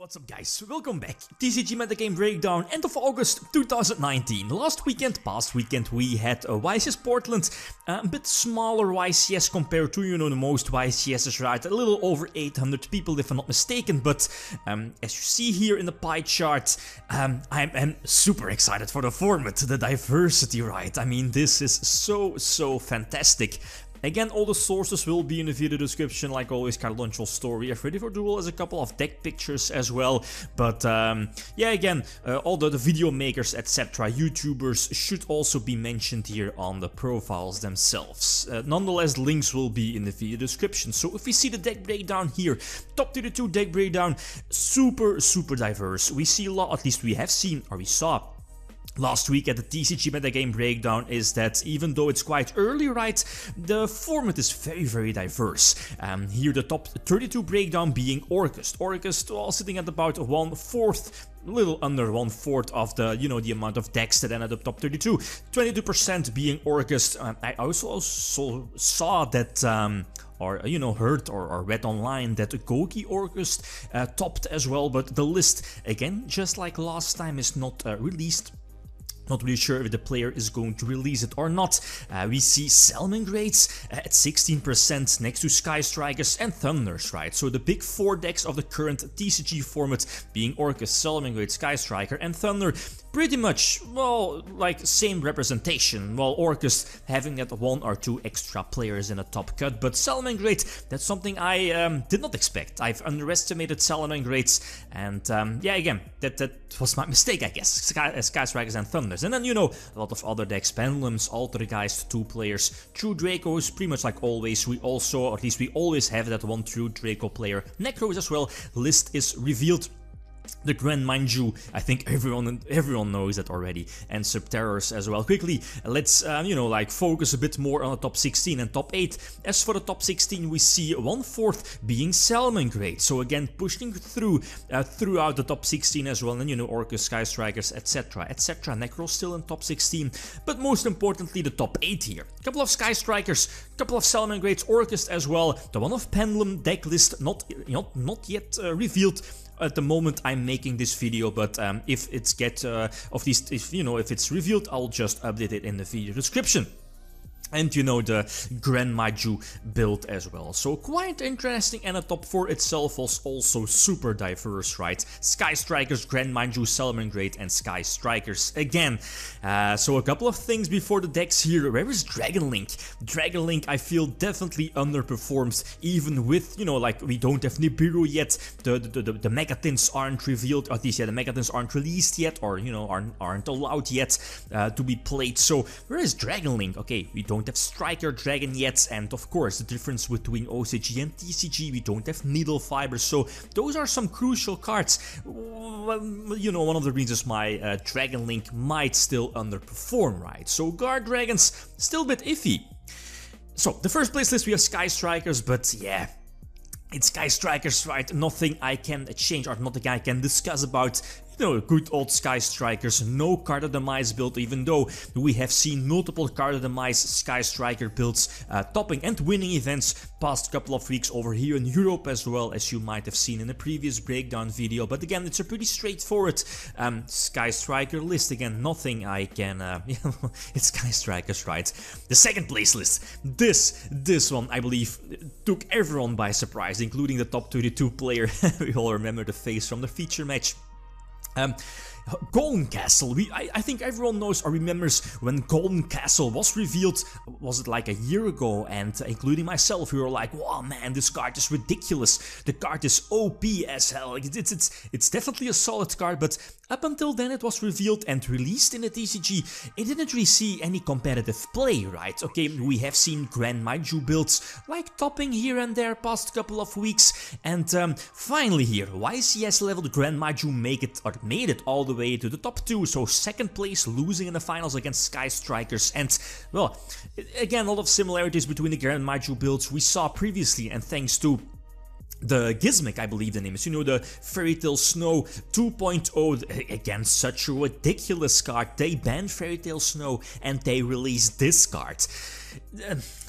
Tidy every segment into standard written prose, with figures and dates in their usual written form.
What's up guys, welcome back. TCG Metagame Breakdown, end of August 2019. Past weekend we had a YCS Portland, a bit smaller YCS compared to, the most YCSs, right? A little over 800 people if I'm not mistaken, but as you see here in the pie chart, I'm super excited for the format, the diversity, right? I mean, this is so fantastic. Again, all the sources will be in the video description, like always. Card launch story of Ready for Duel as a couple of deck pictures as well. But yeah, again, all the video makers, etc., YouTubers should also be mentioned here on the profiles themselves. Nonetheless, links will be in the video description. So if we see the deck breakdown here, top 32 deck breakdown, super diverse. We see a lot, at least we have seen, or we saw last week at the TCG Metagame Breakdown, is that even though it's quite early, right, the format is very diverse. Here the top 32 breakdown being Orcust. Orcust, well, sitting at about 1/4, a little under 1/4 of the, the amount of decks that ended up top 32. 22% being Orcust. I also saw that or heard or read online that Gouki Orcust topped as well, but the list, again, just like last time, is not released. Not really sure if the player is going to release it or not. We see Salamangreats at 16% next to Sky Strikers and Thunders, right? So the big 4 decks of the current TCG format being Orcust, Salamangreat, Sky Striker and Thunder, pretty much, well, like same representation. Well, Orcust having that 1 or 2 extra players in a top cut, but Salamangreat, that's something I did not expect. I've underestimated Salamangreats, and yeah, again, that was my mistake, I guess. Sky Strikers and Thunders. And then, a lot of other decks, Pendulums, Altergeist, 2 players, True Dracos, pretty much like always. We also, or at least we always have that 1 True Draco player. NEKROZ as well, list is revealed. The Grand Manju, I think everyone knows that already, and Subterrors as well. Quickly, let's focus a bit more on the top 16 and top 8. As for the top 16, we see 1/4 being Salamangreat, so again pushing through throughout the top 16 as well. And Orcust, Sky Strikers, etc. NEKROZ still in top 16, but most importantly the top 8 here. Couple of Sky Strikers, couple of Salamangreats, Orcust as well. The one of Pendulum deck list not yet revealed at the moment I'm making this video, but if it's if it's revealed, I'll just update it in the video description. And the Grand Manju build as well. So quite interesting, and the top 4 itself was also super diverse, right? Sky Strikers, Grand Manju, Salamangreat and Sky Strikers again. So a couple of things before the decks here. Where is Dragonlink? Dragonlink, I feel, definitely underperforms, even with, we don't have Nibiru yet. The Megatins aren't revealed, or at least, yeah, the Megatins aren't released yet, or, aren't allowed yet to be played. So where is Dragonlink? Okay, we don't have Striker Dragon yet, and of course the difference between OCG and TCG, we don't have Needle Fiber, so those are some crucial cards. One of the reasons my Dragonlink might still underperform, right? So Guardragons, still a bit iffy. So the first place list we have Sky Strikers, but yeah, it's Sky Strikers, right? Nothing I can change or nothing I can discuss about. Good old Sky Strikers, no Card-Demise build, even though we have seen multiple Card-Demise Sky Striker builds topping and winning events past couple of weeks over here in Europe as well, as you might have seen in the previous breakdown video. But again, it's a pretty straightforward Sky Striker list. Again, nothing I can, it's Sky Strikers, right? The second place list, this one, I believe, took everyone by surprise, including the top 32 player. We all remember the face from the feature match. Golden Castle, I think everyone knows or remembers when Golden Castle was revealed. Was it like a year ago? And including myself, we were like, wow man, this card is ridiculous, the card is OP as hell. It's definitely a solid card, but up until then it was revealed and released in the TCG, it didn't really see any competitive play, right? Okay, we have seen Grand Manju builds like topping here and there past couple of weeks, and finally here, YCS leveled Grand Manju made it all the way to the top 2, so second place, losing in the finals against Sky Strikers. And well, again, a lot of similarities between the Grand Manju builds we saw previously, and thanks to the Gizmic, I believe the name is, the Fairy Tale Snow 2.0, again, such a ridiculous card. They banned Fairy Tale Snow and they released this card.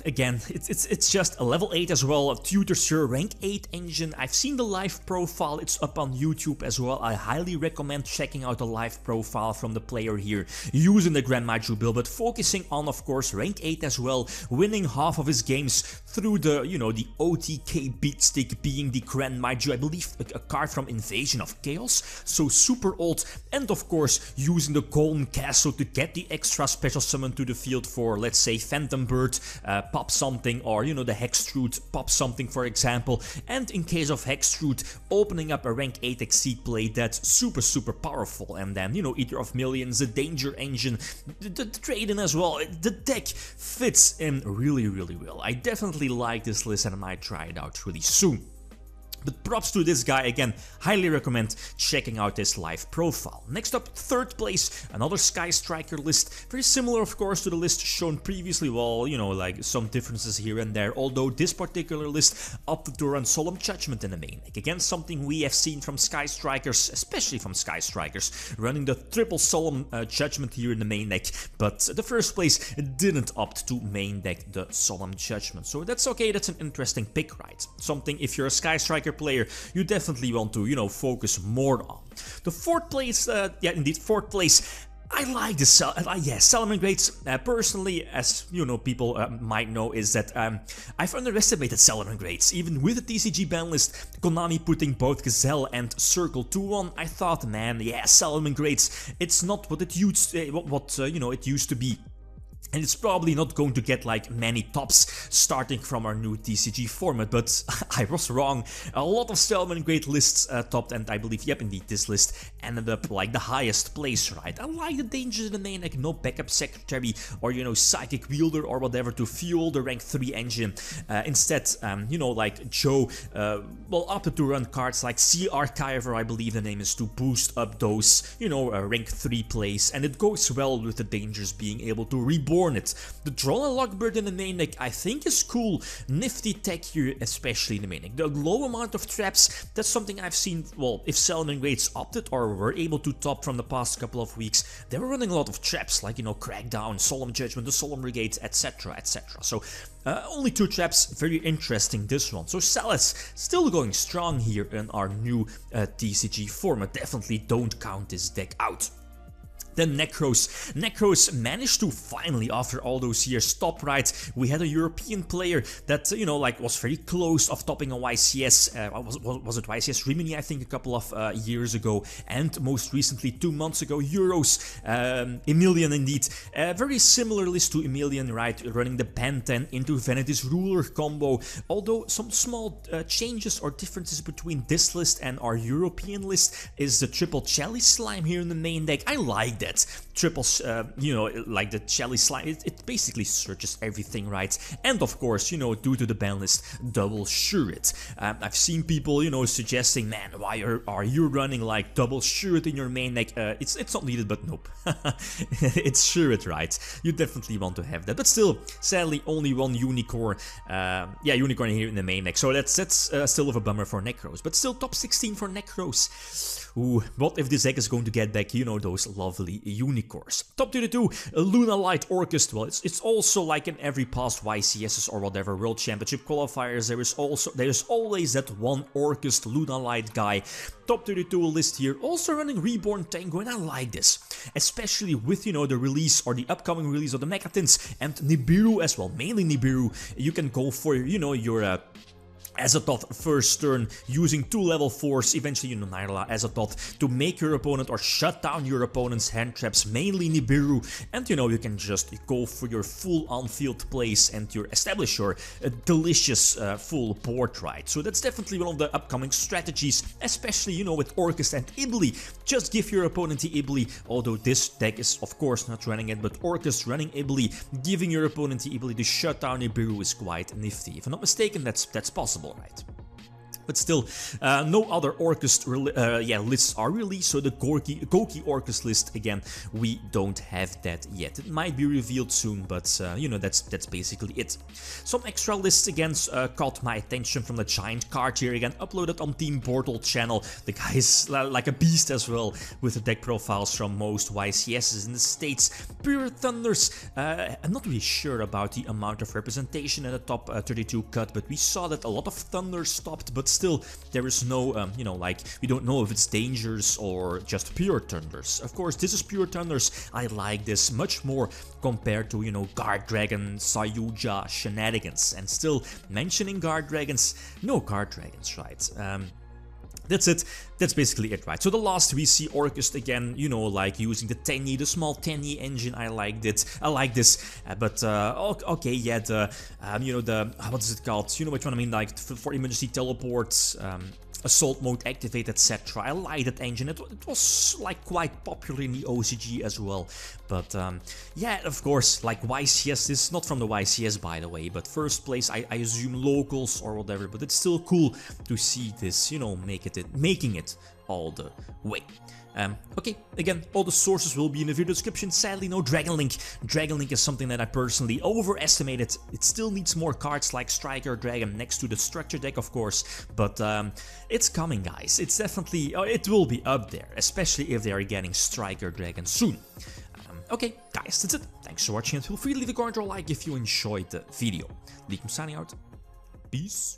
Again, it's just a level 8 as well, a tutor sir rank 8 engine. I've seen the live profile, it's up on YouTube as well. I highly recommend checking out the live profile from the player here using the Grand Maiju build, but focusing on, of course, rank 8 as well, winning half of his games through the, you know, the OTK beatstick being the Grand Maiju, I believe a card from Invasion of Chaos, so super old, and of course using the Golden Castle to get the extra special summon to the field for, let's say, Phantom Bird, pop something, or you know, the Hextrude, pop something for example, and in case of Hextrude, opening up a rank 8 Exceed play that's super powerful, and then, you know, Eater of Millions, the Danger Engine, the trade-in as well. The deck fits in really well. I definitely like this list and I might try it out really soon. But props to this guy, again, highly recommend checking out his live profile. Next up, third place, another Sky Striker list, very similar of course to the list shown previously, well, you know, like some differences here and there, although this particular list opted to run Solemn Judgment in the main deck. Again, something we have seen from Sky Strikers, especially from Sky Strikers, running the triple Solemn Judgment here in the main deck, but the first place didn't opt to main deck the Solemn Judgment, so that's okay, that's an interesting pick, right? Something, if you're a Sky Striker player, you definitely want to, you know, focus more on. The fourth place, yeah, indeed, fourth place. I like the Salamangreats. Personally, as you know, people might know, is that I've underestimated Salamangreats. Even with the TCG ban list, Konami putting both Gazelle and Circle 2-1, I thought, man, yeah, Salamangreats, it's not what it used, you know, it used to be. And it's probably not going to get like many tops starting from our new TCG format, but I was wrong. A lot of Salamangreat lists topped, and I believe, yep, indeed, this list ended up like the highest place, right? I like the dangers in the main, like no backup secretary or, you know, psychic wielder or whatever to fuel the rank 3 engine. Instead, you know, like Joe, well, opted to run cards like Sea Archiver, I believe the name is, to boost up those, you know, rank 3 plays, and it goes well with the dangers being able to reborn it. The Droll and Lockbird in the main deck I think is cool, nifty tech here, especially in the main deck. The low amount of traps, that's something I've seen, well, if Salamangreats opted or were able to top from the past couple of weeks, they were running a lot of traps, like, you know, Crackdown, Solemn Judgment, the Solemn Brigade, etc, etc. So, only 2 traps, very interesting this one. So Salas still going strong here in our new TCG format, definitely don't count this deck out. Then NEKROZ. NEKROZ managed to finally, after all those years, top right. We had a European player that, you know, like was very close of topping a YCS, was it YCS Rimini, I think, a couple of years ago, and most recently 2 months ago, Euros, Emilion indeed. Very similar list to Emilion, right, running the Panten into Vanity's Ruler combo, although some small changes or differences between this list and our European list is the triple Jelly Slime here in the main deck. I like that. Triples, you know, like the Jelly Slime, it basically searches everything, right? And of course, you know, due to the ban list, double Shurit. I've seen people, you know, suggesting, man, why are you running like double Shurit in your main deck? It's not needed, but nope. It's Shurit, right? You definitely want to have that, but still, sadly, only one Unicorn, yeah, Unicorn here in the main deck, so that's still of a bummer for NEKROZ, but still top 16 for NEKROZ. Ooh, what if this deck is going to get back, you know, those lovely unicorns? Top 32, Luna Light Orcust. Well, it's also like in every past YCSs or whatever World Championship qualifiers, there's always that one Orcust Luna Light guy. Top 32 list here, also running Reborn Tango, and I like this, especially with, you know, the release or the upcoming release of the Mechatins and Nibiru as well, mainly Nibiru. You can go for, you know, your Azathoth first turn, using 2 level 4s, eventually, you know, Nyla Azathoth, to make your opponent or shut down your opponent's hand traps, mainly Nibiru, and you know, you can just go for your full on-field plays and you establish your delicious full board, right? So that's definitely one of the upcoming strategies, especially, you know, with Orcust and Ibli. Just give your opponent the Ibli, although this deck is of course not running it, but Orcust running Ibli, giving your opponent the Ibli to shut down Nibiru is quite nifty. If I'm not mistaken, that's possible, right? But still, no other Orcust lists are released, so the Gouki Orcust list, again, we don't have that yet. It might be revealed soon, but you know, that's basically it. Some extra lists again caught my attention from the giant card here, again, uploaded on Team Portal channel. The guy is like a beast as well, with the deck profiles from most YCSs in the States. Pure Thunders, I'm not really sure about the amount of representation in the top 32 cut, but we saw that a lot of Thunders stopped, but still, there is no, you know, like, we don't know if it's Dangers or just Pure Thunders. Of course, this is Pure Thunders. I like this much more compared to, you know, Guardragon, Yugioh shenanigans. And still, mentioning Guardragons, no Guardragons, right? That's it. That's basically it, right? So the last we see Orcust again, you know, like using the 10E, the small 10E engine. I liked it. I like this. But okay, yeah, the you know, the what is it called? You know which one I mean? Like for emergency teleports. Assault mode activate, etc. I like that engine. It was like quite popular in the OCG as well. But yeah, of course, like YCS, this is not from the YCS by the way, but first place I assume locals or whatever, but it's still cool to see this, you know, making it all the way. Okay, again, all the sources will be in the video description. Sadly, no Dragon Link. Dragon Link is something that I personally overestimated. It still needs more cards like Striker Dragon next to the structure deck, of course. But it's coming, guys. It's definitely, it will be up there, especially if they are getting Striker Dragon soon. Okay, guys, that's it. Thanks for watching, and feel free to leave a comment or like if you enjoyed the video. Lithium signing out. Peace.